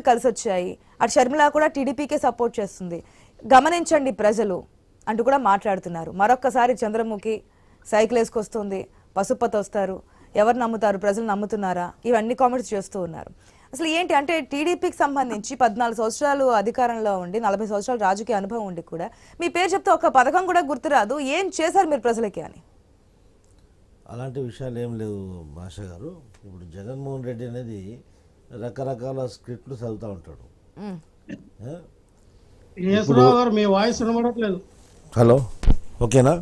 కలిసి వచ్చాయి. అటు షర్మిల కూడా టీడీపీకే సపోర్ట్ చేస్తుంది, గమనించండి ప్రజలు అంటూ కూడా మాట్లాడుతున్నారు. మరొక్కసారి చంద్రముఖి సైకిల్ వేసుకొస్తుంది, పసుపతి వస్తారు, ఎవరు నమ్ముతారు, ప్రజలు నమ్ముతున్నారా, ఇవన్నీ కామెంట్స్ చేస్తూ ఉన్నారు. అసలు ఏంటి అంటే టీడీపీకి సంబంధించి 14 సంవత్సరాలు అధికారంలో ఉండి 40 సంవత్సరాలు రాజకీయ అనుభవం ఉండి కూడా మీ పేరు చెప్తే ఒక పథకం కూడా గుర్తురాదు, ఏం చేశారు మీరు ప్రజలకి అని? అలాంటి విషయాలు ఏం లేవు భాష గారు. ఇప్పుడు జగన్మోహన్ రెడ్డి అనేది రకరకాల స్క్రిప్ట్లు చదువుతూ ఉంటాడు. మీ వాయిస్ వినబడట్లేదు. హలో, ఓకేనా?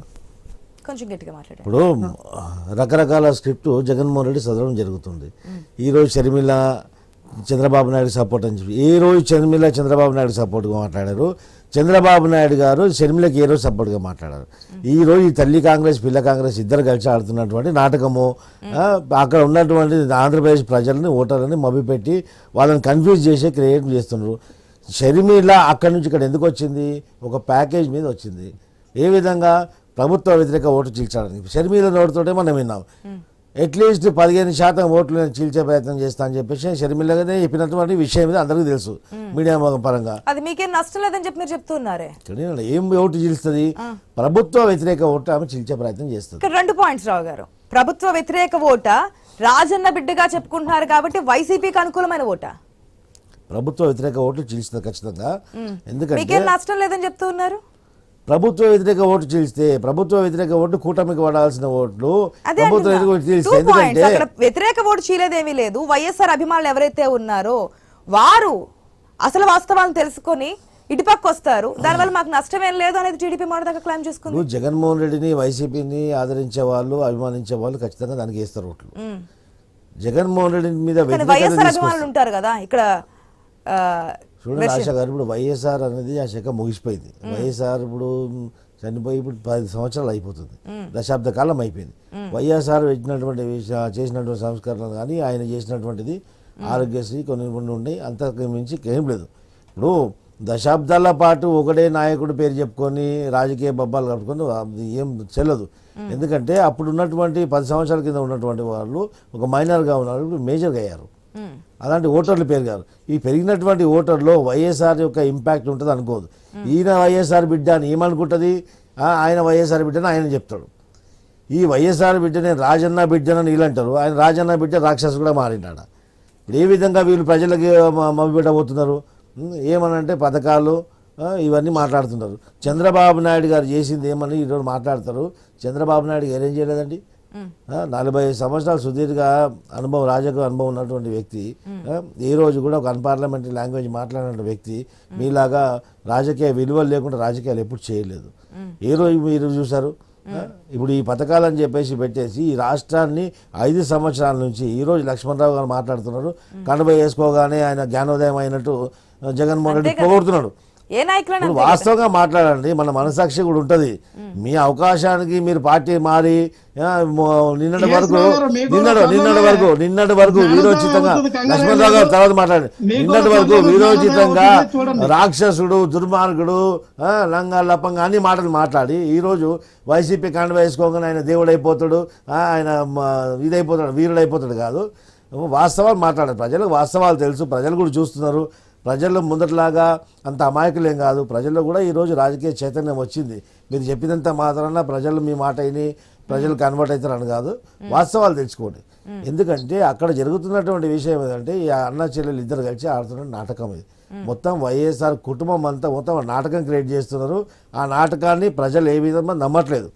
కొంచెం గట్టిగా మాట్లాడండి. ఇప్పుడు రకరకాల స్క్రిప్ట్ జగన్మోహన్ రెడ్డి చదవడం జరుగుతుంది. ఈరోజు షర్మిల చంద్రబాబు నాయుడు సపోర్ట్ అని చెప్పి, ఏ రోజు షర్మిల చంద్రబాబు నాయుడు సపోర్ట్గా మాట్లాడారు, చంద్రబాబు నాయుడు గారు షర్మిలకి ఏ రోజు సపోర్ట్గా మాట్లాడారు. ఈ రోజు ఈ తల్లి కాంగ్రెస్ పిల్ల కాంగ్రెస్ ఇద్దరు కలిసి ఆడుతున్నటువంటి నాటకము, అక్కడ ఉన్నటువంటి ఆంధ్రప్రదేశ్ ప్రజలని ఓటర్లని మభ్యపెట్టి వాళ్ళని కన్ఫ్యూజ్ చేసి క్రియేట్ చేస్తున్నారు. షర్మిల అక్కడి నుంచి ఇక్కడ ఎందుకు వచ్చింది? ఒక ప్యాకేజ్ మీద వచ్చింది. ఏ విధంగా? ప్రభుత్వ వ్యతిరేక ఓటు చీల్చడానికి. షర్మిల నోటితోటే మనం విన్నాం. అట్లీస్ట్ 15% ఓట్లు చీల్చే ప్రయత్నం చేస్తా అని చెప్పేసి షర్మిలగానే చెప్పినటువంటి విషయం మీద అందరికీ తెలుసు మీడియా పరంగా. అది మీకేం నష్టం లేదని చెప్పి మీరు చెప్తున్నారే. ఏం ఓటు చీల్స్తుంది? ప్రభుత్వ వ్యతిరేక ఓటు ఆమె చీల్చే ప్రయత్నం చేస్తుంది. 2 పాయింట్స్ రావు గారు. ప్రభుత్వ వ్యతిరేక ఓట రాజన్న బిడ్డగా చెప్పుకుంటున్నారు కాబట్టి వైసీపీకి అనుకూలమైన ఓట? ప్రభుత్వ వ్యతిరేక ఓట్లు చీల్స్తుంది ఖచ్చితంగా. ఎందుకంటే మీకేం నష్టం లేదని చెప్తూ ఉన్నారు. ప్రభుత్వ వ్యతిరేక ఓటు చీల్స్తే, ప్రభుత్వ వ్యతిరేక ఓటు కూటమికి పడాల్సిన ఓట్లు ప్రభుత్వ చీల్స్తే, ఎందుకంటే వ్యతిరేక ఓటు చీలేదేమీ లేదు. వైఎస్ఆర్ అభిమానులు ఎవరైతే ఉన్నారో వారు అసలు వాస్తవాలను తెలుసుకొని ఇటుపక్క వస్తారు, దానివల్ల మాకు నష్టమేం లేదు అనేది టీడీపీ మొదట క్లైమ్ చేసుకుంది. జగన్మోహన్ రెడ్డిని వైసీపీని ఆదరించే వాళ్ళు అభిమానించే వాళ్ళు ఖచ్చితంగా దానికి వేస్తారు ఓట్లు. జగన్మోహన్ రెడ్డి మీద వైఎస్ఆర్ అభిమానులు ఉంటారు కదా ఇక్కడ. చూడండి ఆశ గారు, ఇప్పుడు వైఎస్ఆర్ అనేది ఆ శాఖ ముగిసిపోయింది. వైఎస్ఆర్ ఇప్పుడు చనిపోయి ఇప్పుడు 10 సంవత్సరాలు అయిపోతుంది, దశాబ్ద కాలం అయిపోయింది. వైఎస్ఆర్ చేసినటువంటి సంస్కరణలు కానీ ఆయన చేసినటువంటిది ఆరోగ్యశ్రీ కొన్ని ఉన్నాయి, అంతకు మించి ఏం లేదు. ఇప్పుడు దశాబ్దాల పాటు ఒకటే నాయకుడు పేరు చెప్పుకొని రాజకీయ బబ్బాలు కట్టుకొని ఏం చెల్లదు. ఎందుకంటే అప్పుడు ఉన్నటువంటి 10 సంవత్సరాల కింద ఉన్నటువంటి వాళ్ళు ఒక మైనర్గా ఉన్నారు, ఇప్పుడు మేజర్గా అయ్యారు. అలాంటి ఓటర్లు పెరిగారు. ఈ పెరిగినటువంటి ఓటర్లో వైఎస్ఆర్ యొక్క ఇంపాక్ట్ ఉంటుంది అనుకోదు. ఈయన వైఎస్ఆర్ బిడ్డ అని ఏమనుకుంటుంది, ఆయన వైఎస్ఆర్ బిడ్డని ఆయన చెప్తాడు. ఈ వైఎస్ఆర్ బిడ్డనే రాజన్న బిడ్డనని వీళ్ళు అంటారు, ఆయన రాజన్న బిడ్డ రాక్షసు కూడా మారినాడు. ఇప్పుడు ఏ విధంగా వీళ్ళు ప్రజలకి మభ్యపెట్టబోతున్నారు? ఏమనంటే పథకాలు ఇవన్నీ మాట్లాడుతున్నారు. చంద్రబాబు నాయుడు గారు చేసింది ఏమని ఈరోజు మాట్లాడతారు. చంద్రబాబు నాయుడు గారు ఏం చేయలేదండి. 40 సంవత్సరాలు సుదీర్ఘ అనుభవం, రాజకీయ అనుభవం ఉన్నటువంటి వ్యక్తి, ఏ రోజు కూడా ఒక అన్పార్లమెంటరీ లాంగ్వేజ్ మాట్లాడిన వ్యక్తి మీలాగా రాజకీయ విలువలు లేకుండా రాజకీయాలు ఎప్పుడు చేయలేదు. ఏ రోజు మీరు చూశారు? ఇప్పుడు ఈ పథకాలని చెప్పేసి పెట్టేసి ఈ రాష్ట్రాన్ని 5 సంవత్సరాల నుంచి ఈరోజు లక్ష్మణరావు గారు మాట్లాడుతున్నారు. కనుబ వేసుకోగానే ఆయన జ్ఞానోదయం అయినట్టు జగన్మోహన్ రెడ్డి పొగుడుతున్నాడు. వాస్తవంగా మాట్లాడండి, మన మనసాక్షి కూడా ఉంటుంది. మీ అవకాశానికి మీరు పార్టీ మారి నిన్నటి వరకు వీరోచితంగా లక్ష్మణరావు గారు తర్వాత మాట్లాడండి. నిన్నటి వరకు వీరోచితంగా రాక్షసుడు, దుర్మార్గుడు, లంగా లప్పంగా అన్ని మాటలు మాట్లాడి ఈరోజు వైసీపీ కండ వేసుకోగానే ఆయన దేవుడైపోతాడు, ఆయన ఇదైపోతాడు, వీరుడైపోతాడు కాదు. వాస్తవాలు మాట్లాడారు. ప్రజలకు వాస్తవాలు తెలుసు, ప్రజలు కూడా చూస్తున్నారు. ప్రజల్లో ముందట్లాగా అంత అమాయకులేం కాదు. ప్రజల్లో కూడా ఈరోజు రాజకీయ చైతన్యం వచ్చింది. మీరు చెప్పినంత మాత్రాన ప్రజలు మీ మాట అయిని ప్రజలు కన్వర్ట్ అవుతారని కాదు, వాస్తవాలు తెలుసుకోండి. ఎందుకంటే అక్కడ జరుగుతున్నటువంటి విషయం ఏంటంటే ఈ అన్న చెల్లెలు ఇద్దరు కలిసి ఆడుతున్న నాటకం ఇది. మొత్తం వైఎస్ఆర్ కుటుంబం అంతా మొత్తం నాటకం క్రియేట్ చేస్తున్నారు. ఆ నాటకాన్ని ప్రజలు ఏ విధంగా నమ్మట్లేదు.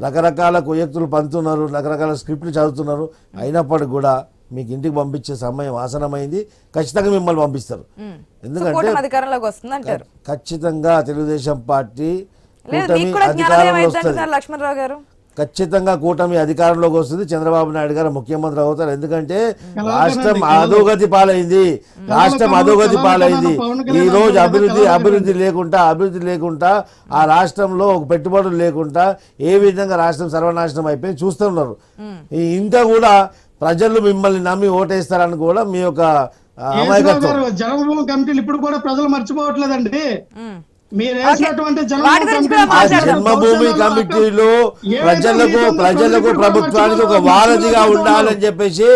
రకరకాల కుయక్తులు పంతున్నారు, రకరకాల స్క్రిప్ట్లు చదువుతున్నారు. అయినప్పటికీ కూడా మీకు ఇంటికి పంపించే సమయం ఆసనమైంది. ఖచ్చితంగా మిమ్మల్ని పంపిస్తారు. ఎందుకంటే ఖచ్చితంగా తెలుగుదేశం పార్టీ కూటమి అధికారంలో వస్తుంది. ఖచ్చితంగా కూటమి అధికారంలోకి వస్తుంది. చంద్రబాబు నాయుడు గారు ముఖ్యమంత్రి అవుతారు. ఎందుకంటే రాష్ట్రం అధోగతి పాలైంది. ఈ రోజు అభివృద్ధి లేకుండా ఆ రాష్ట్రంలో ఒక పెట్టుబడులు లేకుండా ఏ విధంగా రాష్ట్రం సర్వనాశనం అయిపోయి చూస్తున్నారు. ఇంకా కూడా ప్రజలు మిమ్మల్ని నమ్మి ఓటేస్తారని కూడా మీ యొక్క అమాయకత్వం. జన్మభూమి కమిటీలు ఇప్పుడు కూడా ప్రజలు మర్చిపోవట్లేదండి. మీరు వేసినటువంటి వాటి గురించి కూడా ఆ మాట్లాడదాం. జన్మభూమి కమిటీలో ప్రజలకు ప్రభుత్వానికి ఒక వారధిగా ఉండాలని చెప్పేసి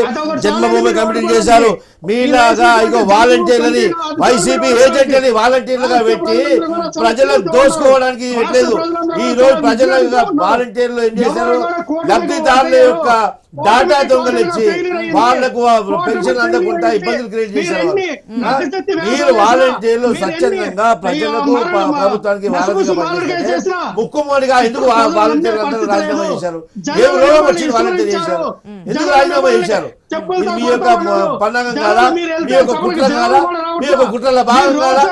జన్మభూమి కమిటీ చేశారు. మీలాగా ఇగో వాలంటీర్లని వైసీపీ ఏజెంట్లని వాలంటీర్లుగా పెట్టి ప్రజలకు దోసుకోవడానికి పెట్టలేదు. ఈ రోజు ప్రజల వాలంటీర్లు ఏం చేశారు, లబ్ధిదారుల యొక్క డాటా దొంగలిచ్చి వాళ్లకు పెన్షన్ అందకుండా ఇబ్బందులు క్రియేట్ చేశారు. మీరు వాలంటీర్లు స్వచ్ఛందంగా ప్రజలకు ప్రభుత్వానికి వాలంటీర్గా పనిచేస్తే ముక్కుమ్మడిగా ఎందుకు వాలంటీర్లు అందరూ రాజీనామా చేశారు? ఏం రోగం వచ్చింది వాలంటీర్ చేశారు? ఎందుకు రాజీనామా చేశారు? ఇది మీ యొక్క పన్నాగం కాదా? మీ యొక్క కుట్ర కాదా? మీ యొక్క కుట్రల భాగం కాదా?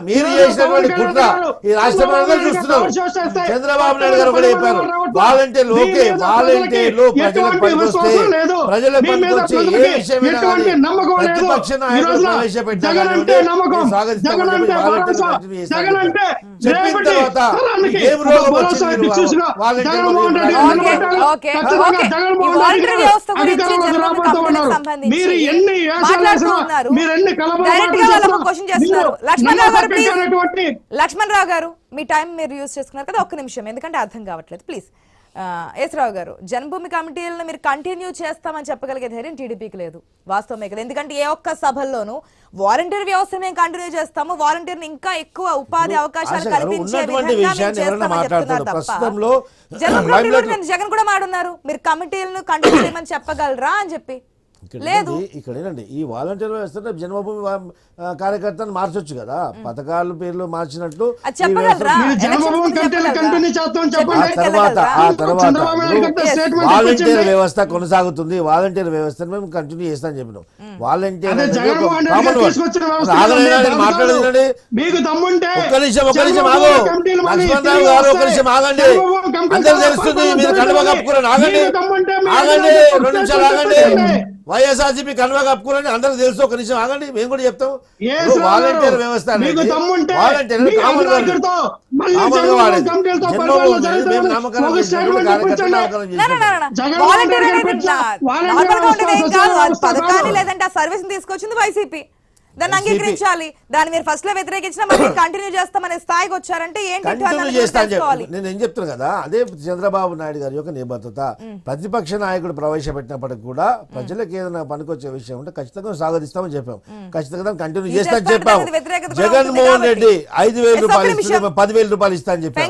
మీరు చేసినటువంటి కుట్ర ఈ రాష్ట్రంలో అందరూ చూస్తున్నారు. చంద్రబాబు నాయుడు గారు కూడా చెప్పారు, వాలంటీర్లు ఓకే, వాలంటీర్లు ప్రజలకు పనికొస్తే ప్రజలకు పనికొచ్చి ఏ విషయమైనా ప్రతిపక్ష నాయకులు ప్రవేశపెట్టాలంటే స్వాగతిస్తామని చెప్పి వాలంటీర్లు కంటిన్యూ చేశారు. చెప్పిన తర్వాత ఏం రోగం వచ్చింది? Okay, okay. ఈ వాలంటీర్ వ్యవస్థ గురించి జన్మభూమి కంపెనీకి సంబంధించి మాట్లాడుతూ ఉన్నారు. డైరెక్ట్ గా వాళ్ళకు క్వశ్చన్ చేస్తున్నారు. లక్ష్మణ్ రావు గారు ప్లీజ్. లక్ష్మణ్ రావు గారు మీ టైం మీరు యూజ్ చేసుకున్నారు కదా, ఒక్క నిమిషం, ఎందుకంటే అర్థం కావట్లేదు ప్లీజ్. యేసరావు గారు, జన్మభూమి కమిటీలను మీరు కంటిన్యూ చేస్తామని చెప్పగలిగే ధైర్యం టీడీపీకి లేదు, వాస్తవమే కదా? ఎందుకంటే ఏ ఒక్క సభల్లోనూ వాలంటీర్ వ్యవస్థ మేము కంటిన్యూ చేస్తాము, వాలంటీర్ ఇంకా ఎక్కువ ఉపాధి అవకాశాలు కల్పించే విధంగా మేము చేస్తామని చెప్తున్నారు తప్ప జగన్ కూడా మాడున్నారు మీరు కమిటీలను కంటిన్యూ చేయమని చెప్పగలరా అని చెప్పి. లేదు, ఇక్కడ ఏంటండి ఈ వాలంటీర్ వ్యవస్థ జన్మభూమి కార్యకర్తను మార్చొచ్చు కదా, పథకాలు పేర్లు మార్చినట్టు. ఆ తర్వాత వాలంటీర్ వ్యవస్థ కొనసాగుతుంది, వాలంటీర్ వ్యవస్థను మేము కంటిన్యూ చేస్తామని చెప్పినాం. వాలంటీర్ మాట్లాడేది ఒక్క నిమిషం ఆగు లక్ష్మణ్ రావు గారు, ఒక్క నిమిషం ఆగండి. అందరూ తెలుస్తుంది మీరు కండువా కప్పుకున్నాను. ఆగండి 2 నిమిషాలు ఆగండి. వైఎస్ఆర్సీపీ కన్వా కప్పుకోవాలని అందరూ తెలుసు. ఒక నిమిషం ఆగండి, మేము కూడా చెప్తాం. వాలంటీర్ వ్యవస్థ పథకాన్ని లేదంటే ఆ సర్వీస్ తీసుకొచ్చింది వైసీపీ, దాన్ని అంగీకరించాలి. దాన్ని మీరు ఫస్ట్ లో వ్యతిరేకించినా మరి కంటిన్యూ చేస్తామనే స్థాయికి వచ్చారంటే నేను ఏం చెప్తున్నా కదా, అదే చంద్రబాబు నాయుడు గారి యొక్క నిబద్ధత. ప్రతిపక్ష నాయకుడు ప్రవేశపెట్టినప్పటికి కూడా ప్రజలకు ఏదైనా పనికొచ్చే విషయం ఉంటే ఖచ్చితంగా స్వాగతిస్తామని చెప్పాం, ఖచ్చితంగా కంటిన్యూ చేస్తామని చెప్పాం. జగన్మోహన్ రెడ్డి 5,000 రూపాయలు 10,000 రూపాయలు ఇస్తా అని చెప్పాం.